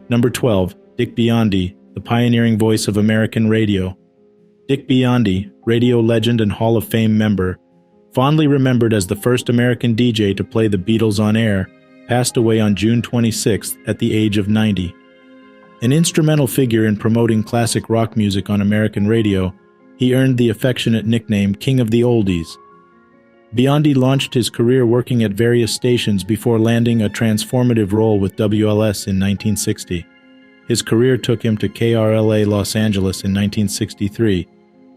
Number 12. Dick Biondi, the pioneering voice of American radio. Dick Biondi, radio legend and Hall of Fame member, fondly remembered as the first American DJ to play the Beatles on air, passed away on June 26th at the age of 90. An instrumental figure in promoting classic rock music on American radio, he earned the affectionate nickname King of the Oldies. Biondi launched his career working at various stations before landing a transformative role with WLS in 1960. His career took him to KRLA Los Angeles in 1963,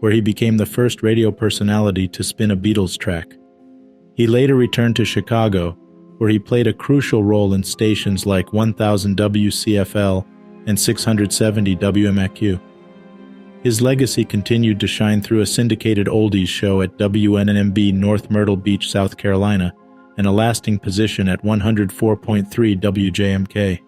where he became the first radio personality to spin a Beatles track. He later returned to Chicago, where he played a crucial role in stations like 1000 WCFL and 670 WMAQ. His legacy continued to shine through a syndicated oldies show at WNNB North Myrtle Beach, South Carolina, and a lasting position at 104.3 WJMK.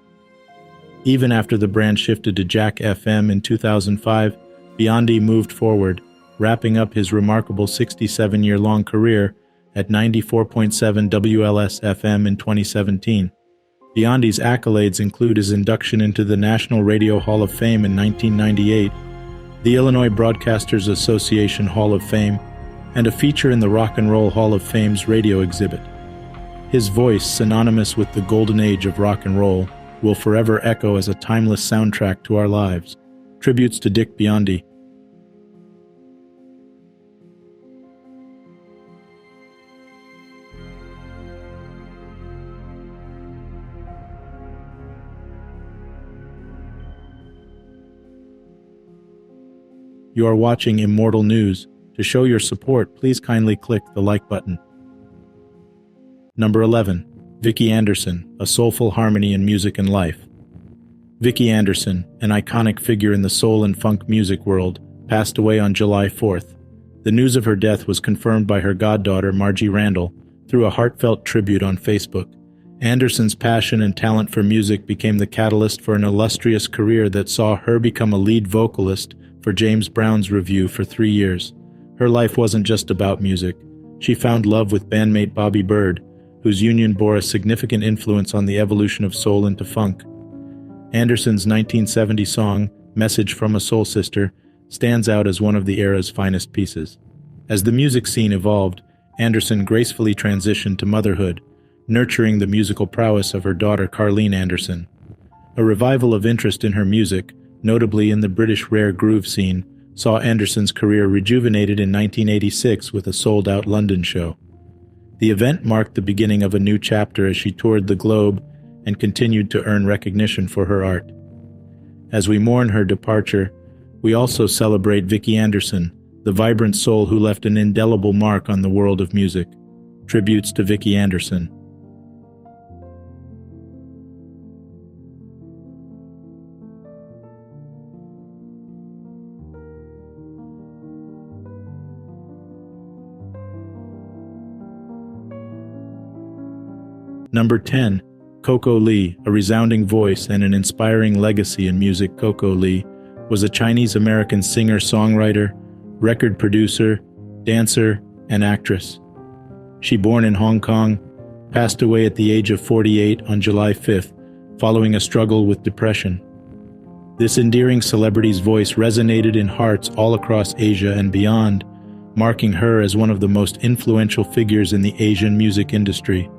Even after the brand shifted to Jack FM in 2005, Biondi moved forward, wrapping up his remarkable 67-year-long career at 94.7 WLS FM in 2017. Biondi's accolades include his induction into the National Radio Hall of Fame in 1998, the Illinois Broadcasters Association Hall of Fame, and a feature in the Rock and Roll Hall of Fame's radio exhibit. His voice, synonymous with the golden age of rock and roll, will forever echo as a timeless soundtrack to our lives. Tributes to Dick Biondi. You are watching Immortal News. To show your support, please kindly click the like button. Number 11. Vicki Anderson, a soulful harmony in music and life. Vicki Anderson, an iconic figure in the soul and funk music world, passed away on July 4th. The news of her death was confirmed by her goddaughter, Margie Randall, through a heartfelt tribute on Facebook. Anderson's passion and talent for music became the catalyst for an illustrious career that saw her become a lead vocalist for James Brown's Revue for 3 years. Her life wasn't just about music. She found love with bandmate Bobby Byrd, whose union bore a significant influence on the evolution of soul into funk. Anderson's 1970 song, Message from a Soul Sister, stands out as one of the era's finest pieces. As the music scene evolved, Anderson gracefully transitioned to motherhood, nurturing the musical prowess of her daughter Carleen Anderson. A revival of interest in her music, notably in the British rare groove scene, saw Anderson's career rejuvenated in 1986 with a sold-out London show. The event marked the beginning of a new chapter as she toured the globe and continued to earn recognition for her art. As we mourn her departure, we also celebrate Vicki Anderson, the vibrant soul who left an indelible mark on the world of music. Tributes to Vicki Anderson. Number 10. Coco Lee, a resounding voice and an inspiring legacy in music. Coco Lee was a Chinese-American singer-songwriter, record producer, dancer, and actress. She, born in Hong Kong, passed away at the age of 48 on July 5th, following a struggle with depression. This endearing celebrity's voice resonated in hearts all across Asia and beyond, marking her as one of the most influential figures in the Asian music industry.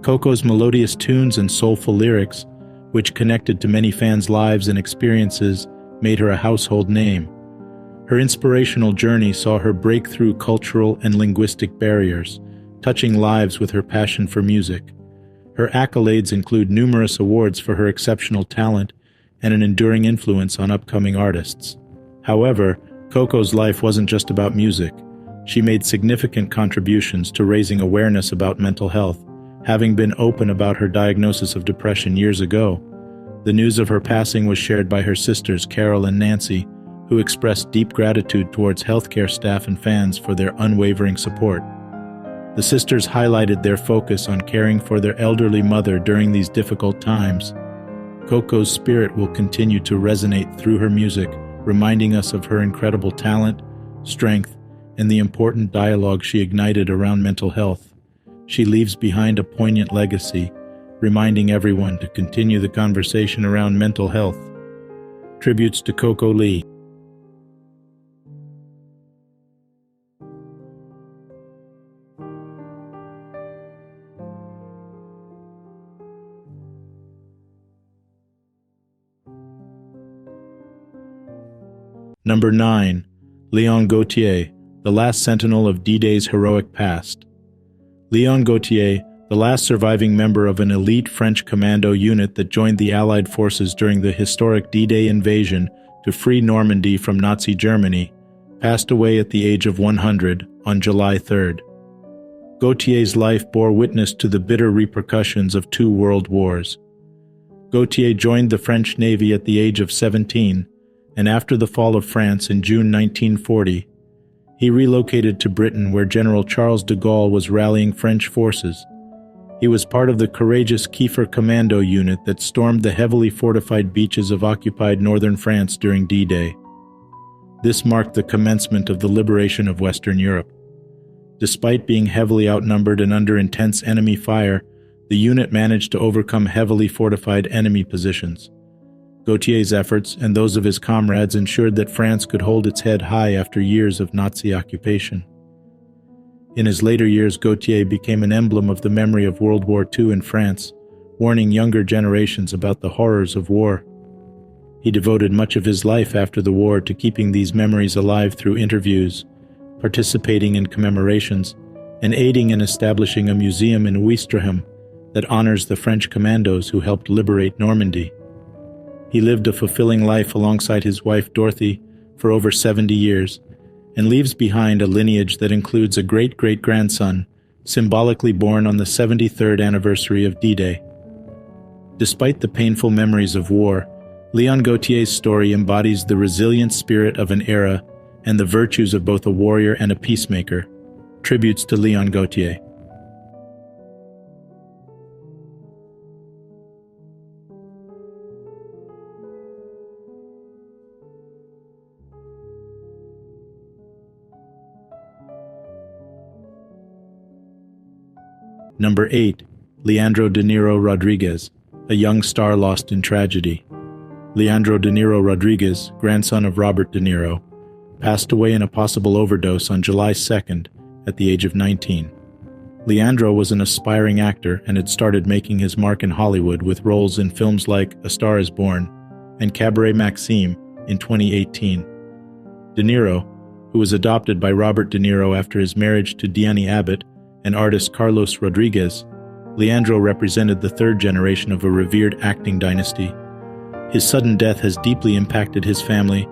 Coco's melodious tunes and soulful lyrics, which connected to many fans' lives and experiences, made her a household name. Her inspirational journey saw her break through cultural and linguistic barriers, touching lives with her passion for music. Her accolades include numerous awards for her exceptional talent and an enduring influence on upcoming artists. However, Coco's life wasn't just about music. She made significant contributions to raising awareness about mental health, having been open about her diagnosis of depression years ago. The news of her passing was shared by her sisters Carol and Nancy, who expressed deep gratitude towards healthcare staff and fans for their unwavering support. The sisters highlighted their focus on caring for their elderly mother during these difficult times. Coco's spirit will continue to resonate through her music, reminding us of her incredible talent, strength, and the important dialogue she ignited around mental health. She leaves behind a poignant legacy, reminding everyone to continue the conversation around mental health. Tributes to Coco Lee. Number 9. Léon Gautier, the last sentinel of D-Day's heroic past. Léon Gautier, the last surviving member of an elite French commando unit that joined the Allied forces during the historic D-Day invasion to free Normandy from Nazi Germany, passed away at the age of 100 on July 3rd. Gautier's life bore witness to the bitter repercussions of 2 world wars. Gautier joined the French Navy at the age of 17, and after the fall of France in June 1940, he relocated to Britain where General Charles de Gaulle was rallying French forces. He was part of the courageous Kiefer Commando unit that stormed the heavily fortified beaches of occupied northern France during D-Day. This marked the commencement of the liberation of Western Europe. Despite being heavily outnumbered and under intense enemy fire, the unit managed to overcome heavily fortified enemy positions. Gautier's efforts and those of his comrades ensured that France could hold its head high after years of Nazi occupation. In his later years, Gautier became an emblem of the memory of World War II in France, warning younger generations about the horrors of war. He devoted much of his life after the war to keeping these memories alive through interviews, participating in commemorations, and aiding in establishing a museum in Ouistreham that honors the French commandos who helped liberate Normandy. He lived a fulfilling life alongside his wife Dorothy for over 70 years, and leaves behind a lineage that includes a great-great-grandson, symbolically born on the 73rd anniversary of D-Day. Despite the painful memories of war, Léon Gautier's story embodies the resilient spirit of an era and the virtues of both a warrior and a peacemaker. Tributes to Léon Gautier. Number 8. Leandro de Niro Rodriguez, a young star lost in tragedy. Leandro de Niro Rodriguez, grandson of Robert De Niro, passed away in a possible overdose on July 2nd at the age of 19. Leandro was an aspiring actor and had started making his mark in Hollywood with roles in films like A Star is Born and Cabaret Maxime in 2018. De Niro, who was adopted by Robert De Niro after his marriage to Diane Abbott and artist Carlos Rodriguez, Leandro represented the third generation of a revered acting dynasty. His sudden death has deeply impacted his family,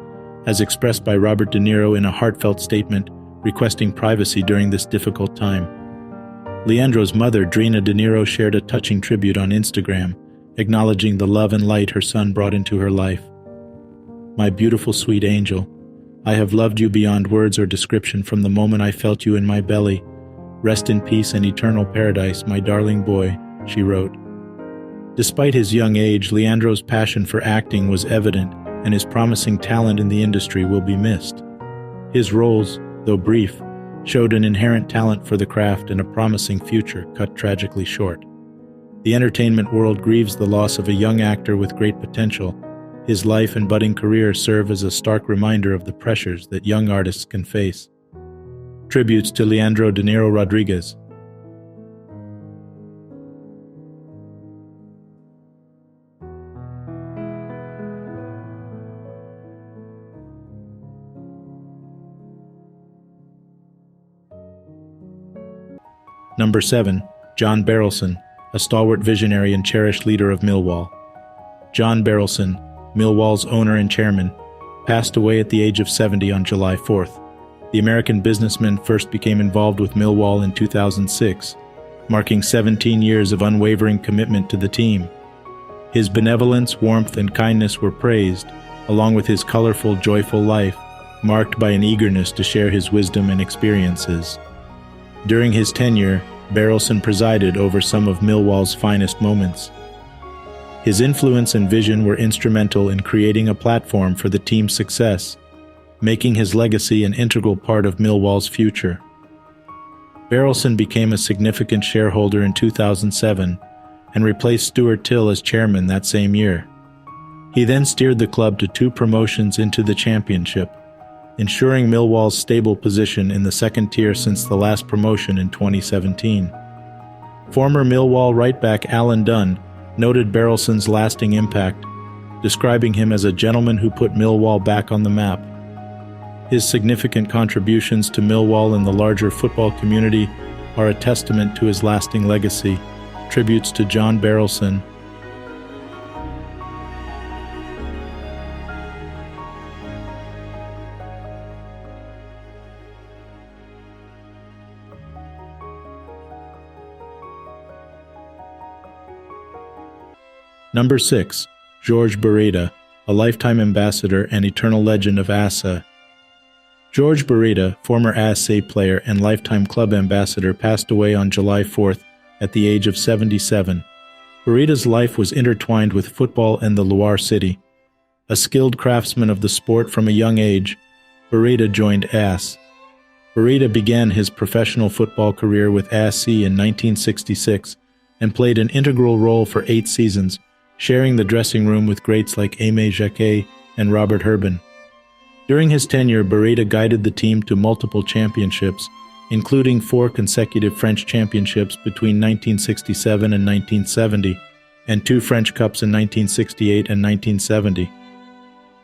as expressed by Robert De Niro in a heartfelt statement requesting privacy during this difficult time. Leandro's mother, Drina De Niro, shared a touching tribute on Instagram, acknowledging the love and light her son brought into her life. "My beautiful sweet angel, I have loved you beyond words or description from the moment I felt you in my belly. Rest in peace and eternal paradise, my darling boy," she wrote. Despite his young age, Leandro's passion for acting was evident, and his promising talent in the industry will be missed. His roles, though brief, showed an inherent talent for the craft and a promising future cut tragically short. The entertainment world grieves the loss of a young actor with great potential. His life and budding career serve as a stark reminder of the pressures that young artists can face. Tributes to Leandro de Niro Rodriguez. Number 7. John Berylson, a stalwart visionary and cherished leader of Millwall. John Berylson, Millwall's owner and chairman, passed away at the age of 70 on July 4th. The American businessman first became involved with Millwall in 2006, marking 17 years of unwavering commitment to the team. His benevolence, warmth, and kindness were praised, along with his colorful, joyful life, marked by an eagerness to share his wisdom and experiences. During his tenure, Berylson presided over some of Millwall's finest moments. His influence and vision were instrumental in creating a platform for the team's success, making his legacy an integral part of Millwall's future. Berylson became a significant shareholder in 2007, and replaced Stuart Till as chairman that same year. He then steered the club to 2 promotions into the championship, ensuring Millwall's stable position in the second tier since the last promotion in 2017. Former Millwall right-back Alan Dunn noted Berylson's lasting impact, describing him as a gentleman who put Millwall back on the map. His significant contributions to Millwall and the larger football community are a testament to his lasting legacy. Tributes to John Berylson. Number 6. George Beretta, a lifetime ambassador and eternal legend of ASA. George Beretta, former ASA player and lifetime club ambassador, passed away on July 4th at the age of 77. Beretta's life was intertwined with football and the Loire City. A skilled craftsman of the sport from a young age, Beretta joined AS. Beretta began his professional football career with ASC in 1966 and played an integral role for 8 seasons, sharing the dressing room with greats like Aimé Jacquet and Robert Herbin. During his tenure, Beretta guided the team to multiple championships, including 4 consecutive French championships between 1967 and 1970, and 2 French Cups in 1968 and 1970.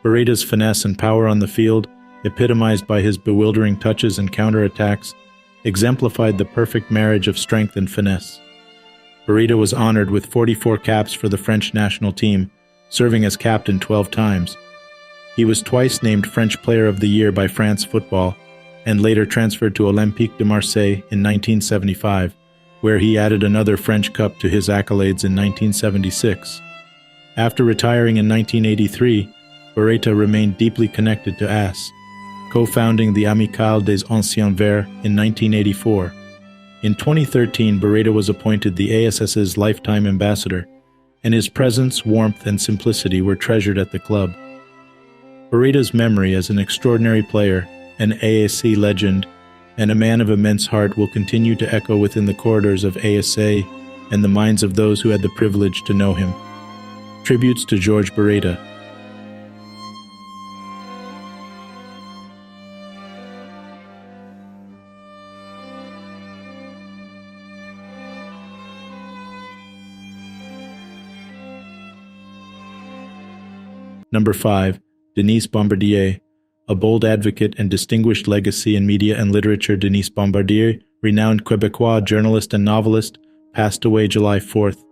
Beretta's finesse and power on the field, epitomized by his bewildering touches and counterattacks, exemplified the perfect marriage of strength and finesse. Beretta was honored with 44 caps for the French national team, serving as captain 12 times. He was twice named French Player of the Year by France Football, and later transferred to Olympique de Marseille in 1975, where he added another French Cup to his accolades in 1976. After retiring in 1983, Beretta remained deeply connected to AS, co-founding the Amicale des Anciens Verts in 1984. In 2013, Beretta was appointed the ASS's lifetime ambassador, and his presence, warmth, and simplicity were treasured at the club. Beretta's memory as an extraordinary player, an ASC legend, and a man of immense heart will continue to echo within the corridors of ASA and the minds of those who had the privilege to know him. Tributes to George Beretta. Number 5. Denise Bombardier, a bold advocate and distinguished legacy in media and literature. Denise Bombardier, renowned Quebecois journalist and novelist, passed away July 4th.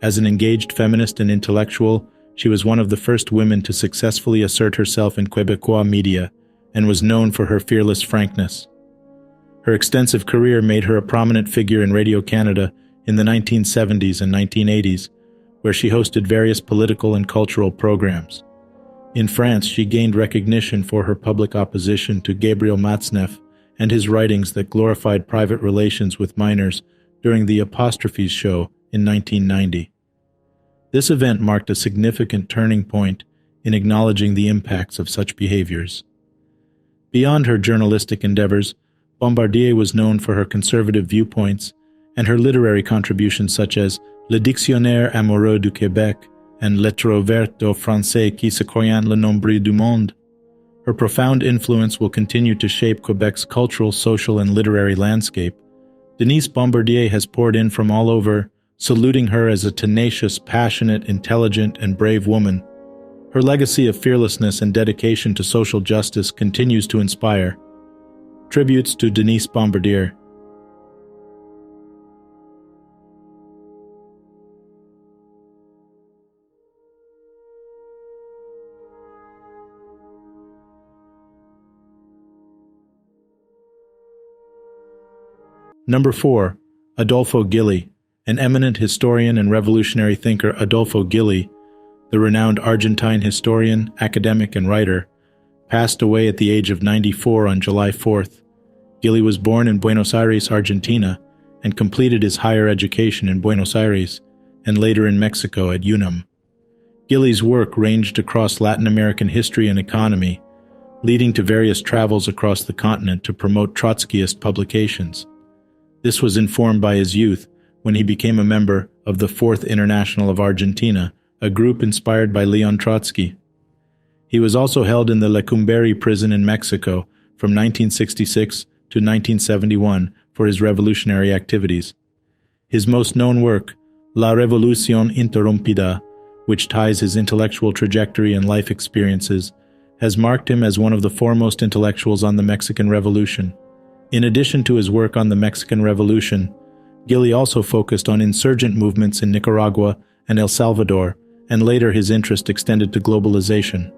As an engaged feminist and intellectual, she was one of the first women to successfully assert herself in Quebecois media and was known for her fearless frankness. Her extensive career made her a prominent figure in Radio Canada in the 1970s and 1980s, where she hosted various political and cultural programs. In France, she gained recognition for her public opposition to Gabriel Matzneff and his writings that glorified private relations with minors during the Apostrophes show in 1990. This event marked a significant turning point in acknowledging the impacts of such behaviors. Beyond her journalistic endeavors, Bombardier was known for her conservative viewpoints and her literary contributions such as Le Dictionnaire amoureux du Québec and Lettres ouvertes aux Français qui se croient le nombril du monde. Her profound influence will continue to shape Quebec's cultural, social, and literary landscape. Denise Bombardier has poured in from all over, saluting her as a tenacious, passionate, intelligent, and brave woman. Her legacy of fearlessness and dedication to social justice continues to inspire. Tributes to Denise Bombardier. Number 4. Adolfo Gilly, an eminent historian and revolutionary thinker. Adolfo Gilly, the renowned Argentine historian, academic, and writer, passed away at the age of 94 on July 4th. Gilly was born in Buenos Aires, Argentina, and completed his higher education in Buenos Aires and later in Mexico at UNAM. Gilly's work ranged across Latin American history and economy, leading to various travels across the continent to promote Trotskyist publications. This was informed by his youth, when he became a member of the Fourth International of Argentina, a group inspired by Leon Trotsky. He was also held in the Lecumberri prison in Mexico from 1966 to 1971 for his revolutionary activities. His most known work, La Revolución Interrumpida, which ties his intellectual trajectory and life experiences, has marked him as one of the foremost intellectuals on the Mexican Revolution. In addition to his work on the Mexican Revolution, Gilly also focused on insurgent movements in Nicaragua and El Salvador, and later his interest extended to globalization.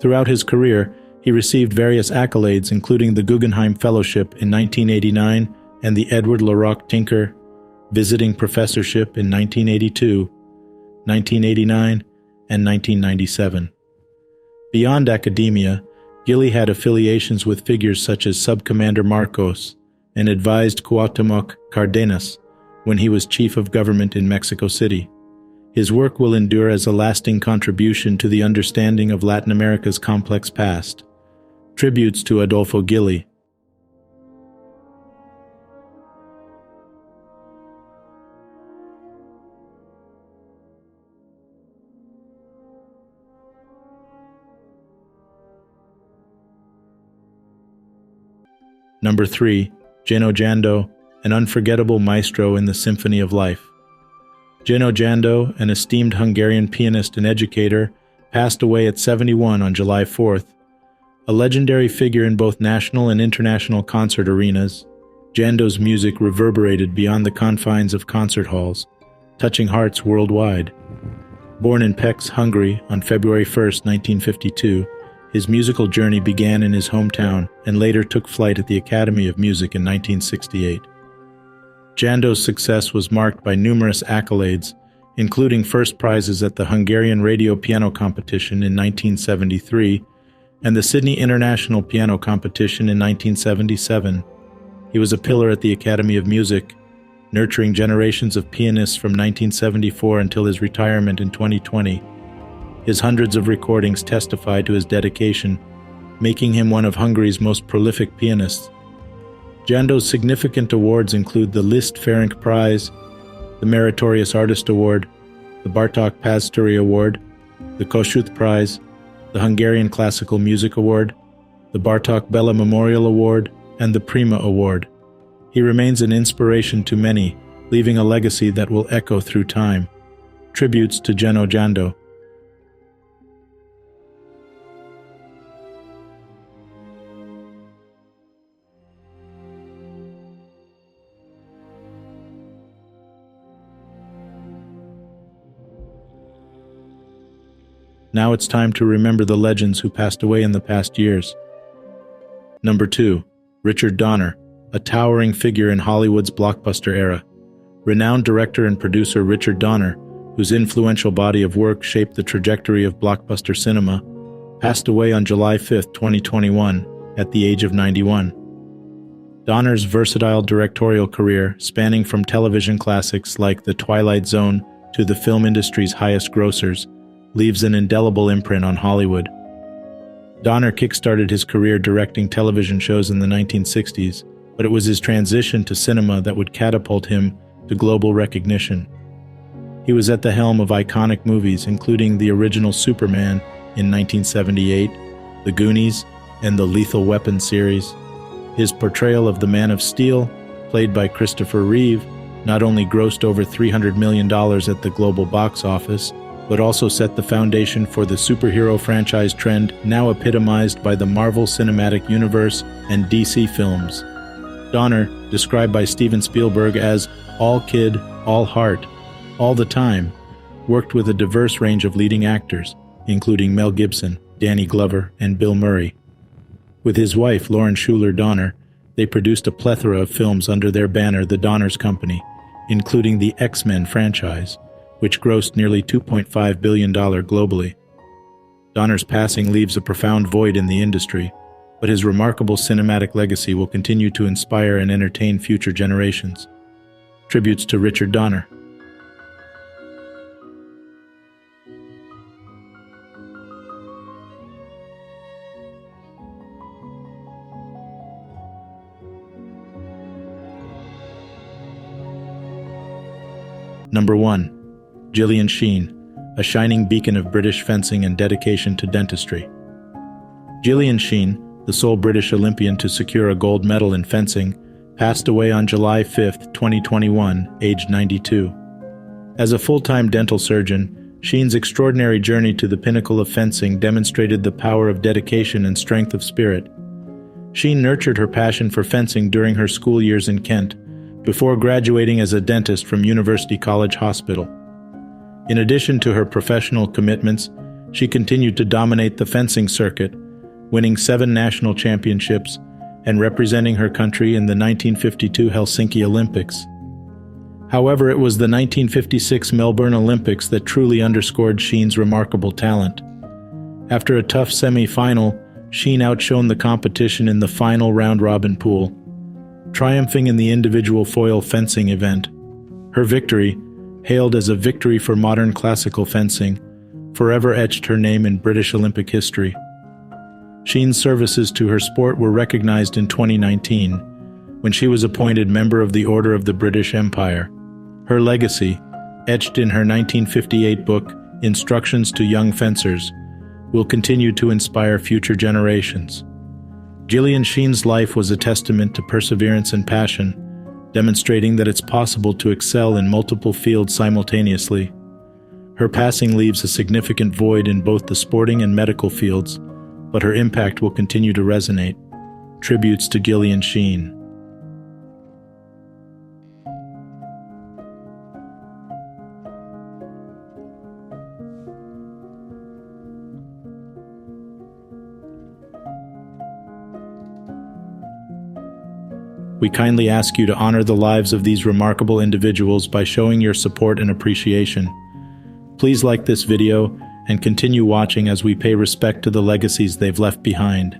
Throughout his career, he received various accolades, including the Guggenheim Fellowship in 1989 and the Edward LaRocque Tinker Visiting Professorship in 1982, 1989, and 1997. Beyond academia, Gilly had affiliations with figures such as Subcommander Marcos and advised Cuauhtémoc Cárdenas when he was chief of government in Mexico City. His work will endure as a lasting contribution to the understanding of Latin America's complex past. Tributes to Adolfo Gilly. Number 3. Gyorgy Jando, an unforgettable maestro in the symphony of life. Gyorgy Jando, an esteemed Hungarian pianist and educator, passed away at 71 on July 4th. A legendary figure in both national and international concert arenas, Jando's music reverberated beyond the confines of concert halls, touching hearts worldwide. Born in Pécs, Hungary on February 1, 1952, his musical journey began in his hometown and later took flight at the Academy of Music in 1968. Jando's success was marked by numerous accolades, including first prizes at the Hungarian Radio Piano Competition in 1973 and the Sydney International Piano Competition in 1977. He was a pillar at the Academy of Music, nurturing generations of pianists from 1974 until his retirement in 2020. His hundreds of recordings testify to his dedication, making him one of Hungary's most prolific pianists. Jando's significant awards include the Liszt Ferenc Prize, the Meritorious Artist Award, the Bartók Pastúry Award, the Kossuth Prize, the Hungarian Classical Music Award, the Bartók Béla Memorial Award, and the Prima Award. He remains an inspiration to many, leaving a legacy that will echo through time. Tributes to Gyorgy Jando. Now it's time to remember the legends who passed away in the past years. Number 2. Richard Donner, a towering figure in Hollywood's blockbuster era. Renowned director and producer Richard Donner, whose influential body of work shaped the trajectory of blockbuster cinema, passed away on July 5, 2021, at the age of 91. Donner's versatile directorial career, spanning from television classics like The Twilight Zone to the film industry's highest grossers, leaves an indelible imprint on Hollywood. Donner kickstarted his career directing television shows in the 1960s, but it was his transition to cinema that would catapult him to global recognition. He was at the helm of iconic movies, including the original Superman in 1978, The Goonies, and the Lethal Weapon series. His portrayal of the Man of Steel, played by Christopher Reeve, not only grossed over $300 million at the global box office, but also set the foundation for the superhero franchise trend now epitomized by the Marvel Cinematic Universe and DC films. Donner, described by Steven Spielberg as all kid, all heart, all the time, worked with a diverse range of leading actors, including Mel Gibson, Danny Glover, and Bill Murray. With his wife, Lauren Schuler Donner, they produced a plethora of films under their banner, The Donner's Company, including the X-Men franchise, which grossed nearly $2.5 billion globally. Donner's passing leaves a profound void in the industry, but his remarkable cinematic legacy will continue to inspire and entertain future generations. Tributes to Richard Donner. Number 1. Gillian Sheen, a shining beacon of British fencing and dedication to dentistry. Gillian Sheen, the sole British Olympian to secure a gold medal in fencing, passed away on July 5, 2021, aged 92. As a full-time dental surgeon, Sheen's extraordinary journey to the pinnacle of fencing demonstrated the power of dedication and strength of spirit. Sheen nurtured her passion for fencing during her school years in Kent, before graduating as a dentist from University College Hospital. In addition to her professional commitments, she continued to dominate the fencing circuit, winning 7 national championships and representing her country in the 1952 Helsinki Olympics. However, it was the 1956 Melbourne Olympics that truly underscored Sheen's remarkable talent. After a tough semi-final, Sheen outshone the competition in the final round-robin pool, triumphing in the individual foil fencing event. Her victory, hailed as a victory for modern classical fencing, forever etched her name in British Olympic history. Sheen's services to her sport were recognized in 2019, when she was appointed member of the Order of the British Empire. Her legacy, etched in her 1958 book, Instructions to Young Fencers, will continue to inspire future generations. Gillian Sheen's life was a testament to perseverance and passion, demonstrating that it's possible to excel in multiple fields simultaneously. Her passing leaves a significant void in both the sporting and medical fields, but her impact will continue to resonate. Tributes to Gillian Sheen. We kindly ask you to honor the lives of these remarkable individuals by showing your support and appreciation. Please like this video and continue watching as we pay respect to the legacies they've left behind.